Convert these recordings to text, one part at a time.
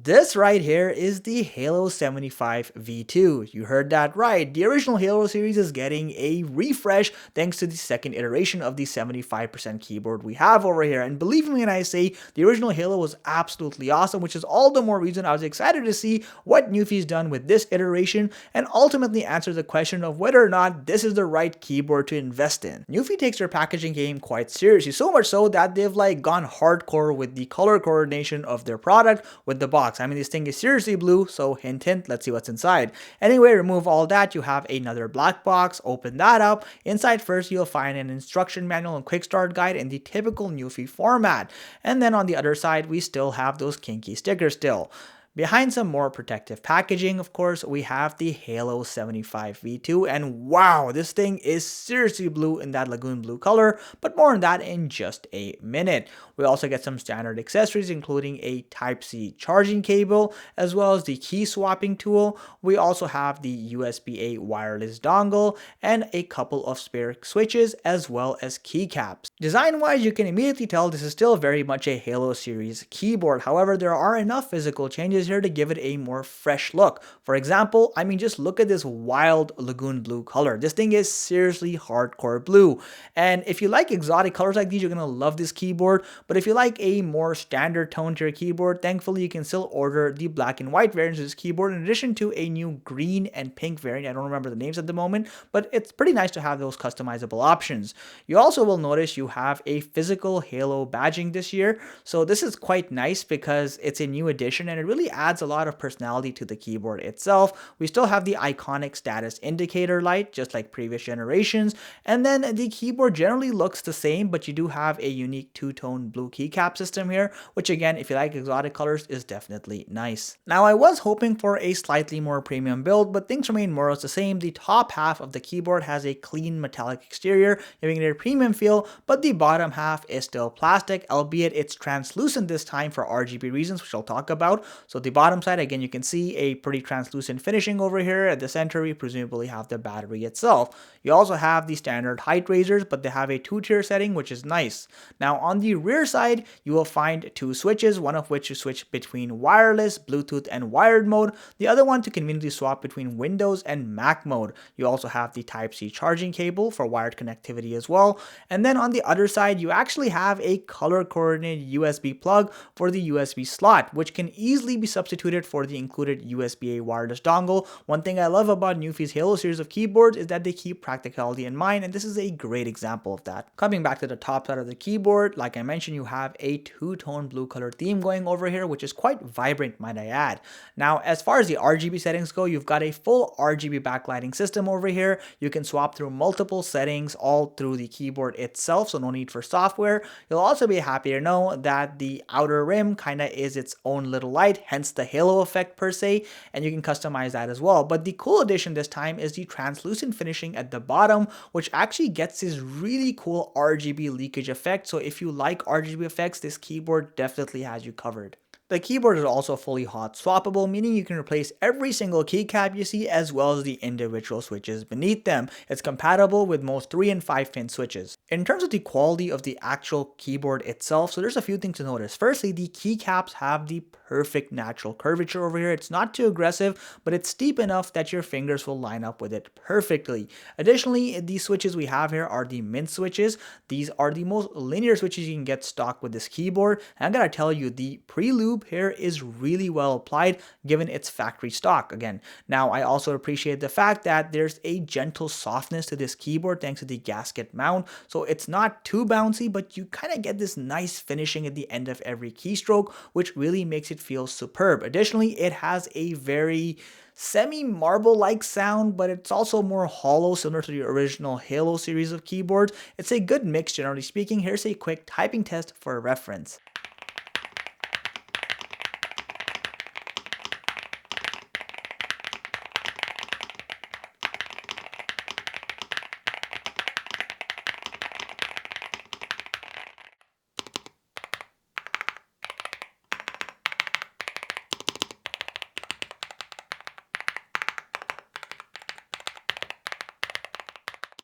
This right here is the Halo 75 V2. You heard that right. The original Halo series is getting a refresh thanks to the second iteration of the 75% keyboard we have over here. And believe me when I say the original Halo was absolutely awesome, which is all the more reason I was excited to see what NuPhy's done with this iteration and ultimately answer the question of whether or not this is the right keyboard to invest in. NuPhy takes their packaging game quite seriously, so much so that they've gone hardcore with the color coordination of their product with the box. I mean, this thing is seriously blue, so hint hint, let's see what's inside. Anyway, remove all that, you have another black box, open that up. Inside first, you'll find an instruction manual and quick start guide in the typical NuPhy format. And then on the other side, we still have those kinky stickers still. Behind some more protective packaging, of course, we have the Halo 75 V2, and wow, this thing is seriously blue in that lagoon blue color, but more on that in just a minute. We also get some standard accessories, including a Type-C charging cable, as well as the key swapping tool. We also have the USB-A wireless dongle, and a couple of spare switches, as well as keycaps. Design-wise, you can immediately tell this is still very much a Halo series keyboard. However, there are enough physical changes here to give it a more fresh look. For example, I mean, just look at this wild lagoon blue color. This thing is seriously hardcore blue. And if you like exotic colors like these, you're gonna love this keyboard. But if you like a more standard tone to your keyboard, thankfully you can still order the black and white variants of this keyboard in addition to a new green and pink variant. I don't remember the names at the moment, but it's pretty nice to have those customizable options. You also will notice you have a physical Halo badging this year. So this is quite nice because it's a new addition and it really adds a lot of personality to the keyboard itself. We still have the iconic status indicator light, just like previous generations, and then the keyboard generally looks the same, but you do have a unique two-tone blue keycap system here, which again, if you like exotic colors, is definitely nice. Now, I was hoping for a slightly more premium build, but things remain more or less the same. The top half of the keyboard has a clean metallic exterior, giving it a premium feel, but the bottom half is still plastic, albeit it's translucent this time for RGB reasons, which I'll talk about. So the bottom side, again, you can see a pretty translucent finishing over here. At the center, we presumably have the battery itself. You also have the standard height raisers, but they have a two-tier setting, which is nice. Now, on the rear side, you will find two switches, one of which you switch between wireless, Bluetooth, and wired mode. The other one to conveniently swap between Windows and Mac mode. You also have the Type-C charging cable for wired connectivity as well. And then on the other side, you actually have a color-coordinated USB plug for the USB slot, which can easily be substituted for the included USB-A wireless dongle. One thing I love about NuPhy's Halo series of keyboards is that they keep practicality in mind, and this is a great example of that. Coming back to the top side of the keyboard, like I mentioned, you have a two-tone blue color theme going over here, which is quite vibrant, might I add. Now, as far as the RGB settings go, you've got a full RGB backlighting system over here. You can swap through multiple settings all through the keyboard itself, so no need for software. You'll also be happy to know that the outer rim kind of is its own little light, hence the halo effect per se, and you can customize that as well. But the cool addition this time is the translucent finishing at the bottom, which actually gets this really cool RGB leakage effect. So if you like RGB effects, this keyboard definitely has you covered. The keyboard is also fully hot swappable, meaning you can replace every single keycap you see as well as the individual switches beneath them. It's compatible with most 3 and 5 pin switches. In terms of the quality of the actual keyboard itself, so there's a few things to notice. Firstly, the keycaps have the perfect natural curvature over here. It's not too aggressive, but it's steep enough that your fingers will line up with it perfectly. Additionally, the switches we have here are the mint switches. These are the most linear switches you can get stock with this keyboard. And I'm gonna tell you, the pre-lube here is really well applied given its factory stock again. Now, I also appreciate the fact that there's a gentle softness to this keyboard thanks to the gasket mount. So it's not too bouncy, but you kind of get this nice finishing at the end of every keystroke, which really makes it feel superb. Additionally, it has a very semi-marble-like sound, but it's also more hollow, similar to the original Halo series of keyboards. It's a good mix, generally speaking. Here's a quick typing test for reference.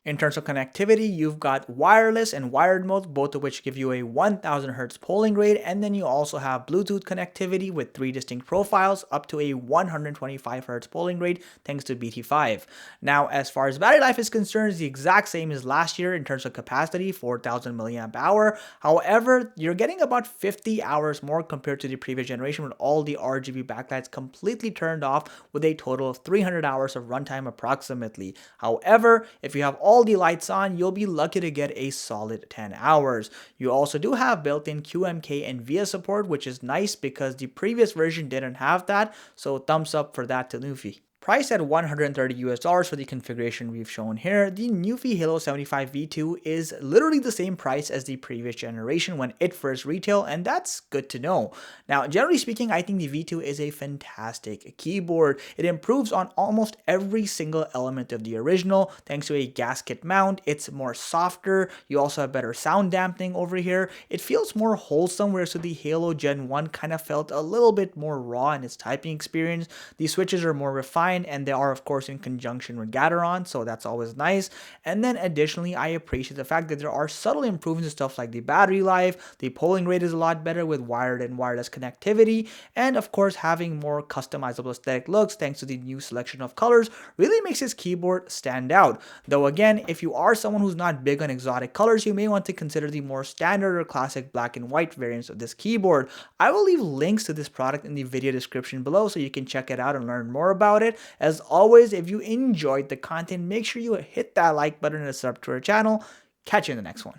In terms of connectivity, you've got wireless and wired modes, both of which give you a 1000 Hz polling rate, and then you also have Bluetooth connectivity with 3 distinct profiles up to a 125 Hz polling rate thanks to BT5. Now, as far as battery life is concerned, it's the exact same as last year in terms of capacity, 4000 milliamp hour. However, you're getting about 50 hours more compared to the previous generation with all the RGB backlights completely turned off with a total of 300 hours of runtime approximately. However, if you have all the lights on, you'll be lucky to get a solid 10 hours. You also do have built-in QMK and VIA support, which is nice because the previous version didn't have that, so thumbs up for that to NuPhy. Priced at $130 for the configuration we've shown here, the NuPhy Halo 75 V2 is literally the same price as the previous generation when it first retailed, and that's good to know. Now, generally speaking, I think the V2 is a fantastic keyboard. It improves on almost every single element of the original thanks to a gasket mount. It's more softer. You also have better sound dampening over here. It feels more wholesome, whereas the Halo Gen 1 kind of felt a little bit more raw in its typing experience. The switches are more refined, and they are of course in conjunction with Gateron, so that's always nice. And then additionally, I appreciate the fact that there are subtle improvements in stuff like the battery life, the polling rate is a lot better with wired and wireless connectivity, and of course having more customizable aesthetic looks thanks to the new selection of colors really makes this keyboard stand out. Though again, if you are someone who's not big on exotic colors, you may want to consider the more standard or classic black and white variants of this keyboard. I will leave links to this product in the video description below so you can check it out and learn more about it. As always, if you enjoyed the content, make sure you hit that like button and subscribe to our channel. Catch you in the next one.